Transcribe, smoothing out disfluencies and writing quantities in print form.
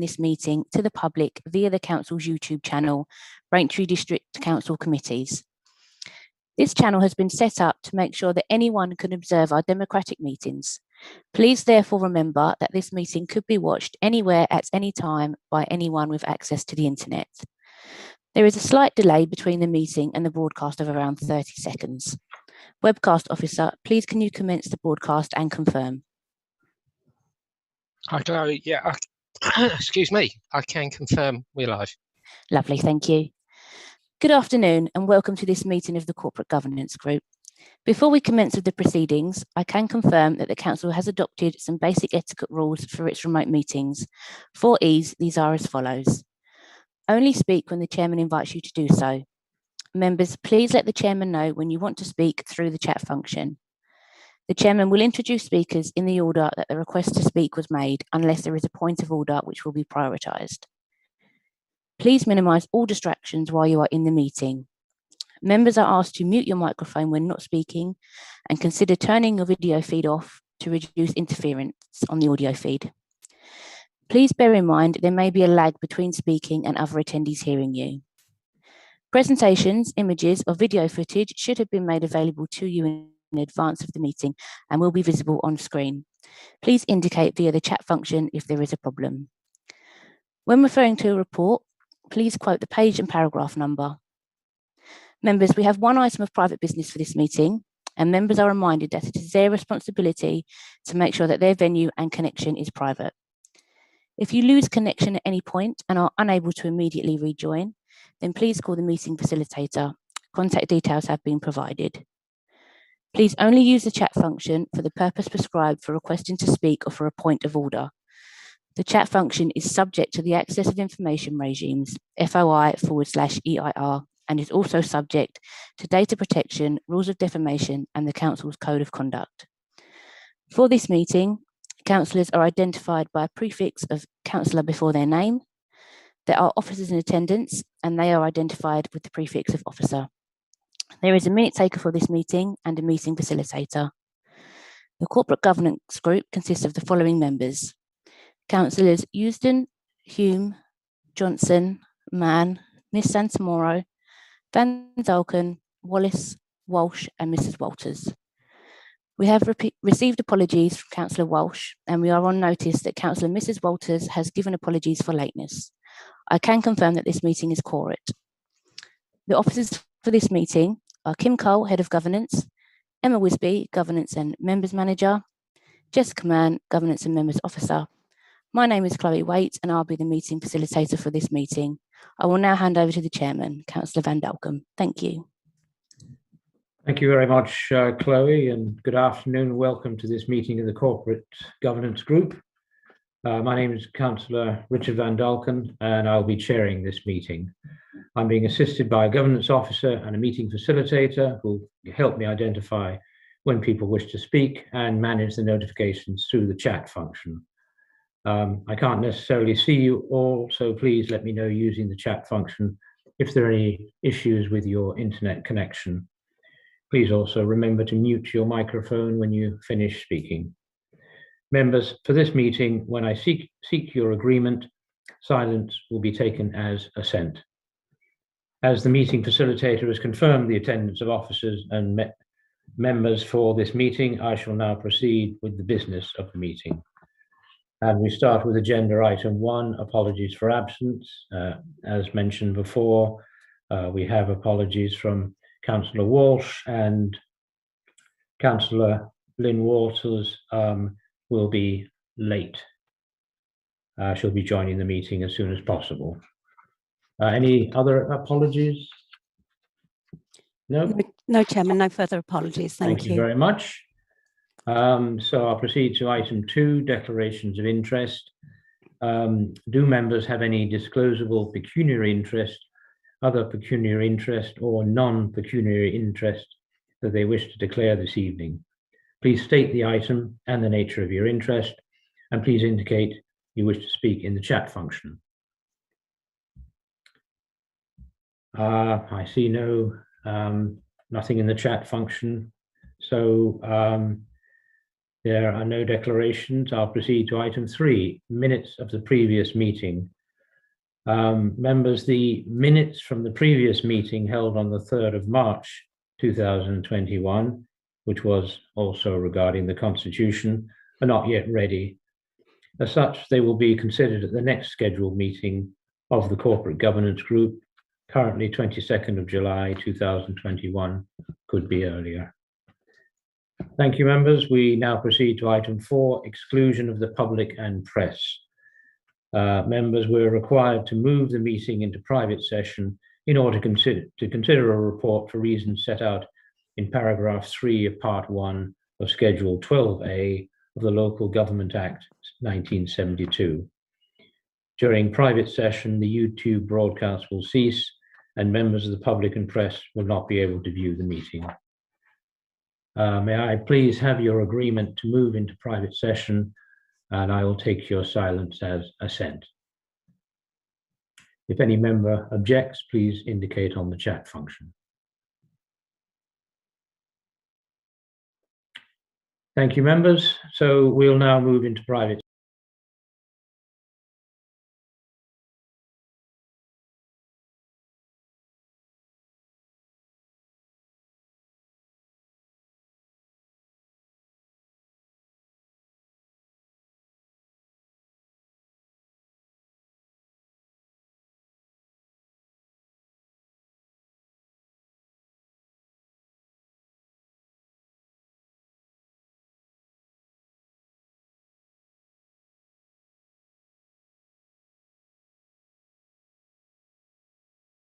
this meeting to the public via the Council's YouTube channel, Braintree District Council Committees. This channel has been set up to make sure that anyone can observe our democratic meetings. Please therefore remember that this meeting could be watched anywhere at any time by anyone with access to the internet. There is a slight delay between the meeting and the broadcast of around 30 seconds. Webcast officer, please can you commence the broadcast and confirm? Hi, Chloe. Yeah, excuse me. I can confirm we're live. Lovely, thank you. Good afternoon and welcome to this meeting of the Corporate Governance Group. Before we commence with the proceedings, I can confirm that the Council has adopted some basic etiquette rules for its remote meetings. For ease, these are as follows. Only speak when the Chairman invites you to do so. Members, please let the Chairman know when you want to speak through the chat function. The Chairman will introduce speakers in the order that the request to speak was made, unless there is a point of order which will be prioritised. Please minimise all distractions while you are in the meeting. Members are asked to mute your microphone when not speaking and consider turning your video feed off to reduce interference on the audio feed. Please bear in mind there may be a lag between speaking and other attendees hearing you. Presentations, images or video footage should have been made available to you in advance of the meeting and will be visible on screen. Please indicate via the chat function if there is a problem. When referring to a report, please quote the page and paragraph number. Members, we have one item of private business for this meeting, and members are reminded that it is their responsibility to make sure that their venue and connection is private. If you lose connection at any point and are unable to immediately rejoin, then please call the meeting facilitator. Contact details have been provided. Please only use the chat function for the purpose prescribed for requesting to speak or for a point of order. The chat function is subject to the Access of Information Regimes, FOI/EIR, and is also subject to data protection, rules of defamation, and the Council's Code of Conduct. For this meeting, councillors are identified by a prefix of councillor before their name. There are officers in attendance, and they are identified with the prefix of officer. There is a minute taker for this meeting and a meeting facilitator. The Corporate Governance Group consists of the following members: Councillors Eusden, Hume, Johnson, Mann, Miss Santamoro, Van Dalken, Wallace, Walsh, and Mrs. Walters. We have received apologies from Councillor Walsh, and we are on notice that Councillor Mrs. Walters has given apologies for lateness. I can confirm that this meeting is quorate. The officers for this meeting are Kim Cole, Head of Governance, Emma Wisby, Governance and Members Manager, Jessica Mann, Governance and Members Officer. My name is Chloe Waite, and I'll be the meeting facilitator for this meeting. I will now hand over to the Chairman, Councillor Van Dalken. Thank you. Thank you very much, Chloe, and good afternoon. Welcome to this meeting of the Corporate Governance Group. My name is Councillor Richard Van Dalken, and I'll be chairing this meeting. I'm being assisted by a governance officer and a meeting facilitator who will help me identify when people wish to speak and manage the notifications through the chat function. I can't necessarily see you all, so please let me know using the chat function if there are any issues with your internet connection. Please also remember to mute your microphone when you finish speaking. Members, for this meeting, when I seek your agreement, silence will be taken as assent. As the meeting facilitator has confirmed the attendance of officers and members for this meeting, I shall now proceed with the business of the meeting. And we start with agenda item 1, apologies for absence. As mentioned before, we have apologies from Councillor Walsh, and Councillor Lynn Walters will be late. She'll be joining the meeting as soon as possible. Any other apologies? No? No, Chairman, no further apologies. Thank you. Thank you very much. So I'll proceed to item 2, declarations of interest. Do members have any disclosable pecuniary interest, other pecuniary interest, or non-pecuniary interest that they wish to declare this evening? Please state the item and the nature of your interest, and please indicate you wish to speak in the chat function. I see nothing in the chat function. So There are no declarations. I'll proceed to item 3, minutes of the previous meeting. Members, the minutes from the previous meeting held on the 3rd of March 2021, which was also regarding the Constitution, are not yet ready. As such, they will be considered at the next scheduled meeting of the Corporate Governance Group, currently 22nd of July 2021, could be earlier. Thank you, members. We now proceed to item 4, exclusion of the public and press. Members, we're required to move the meeting into private session in order to consider a report for reasons set out in paragraph 3 of part 1 of Schedule 12A of the Local Government Act 1972. During private session, the YouTube broadcast will cease and members of the public and press will not be able to view the meeting. May I please have your agreement to move into private session, and I will take your silence as assent. If any member objects, please indicate on the chat function. Thank you, members. So we'll now move into private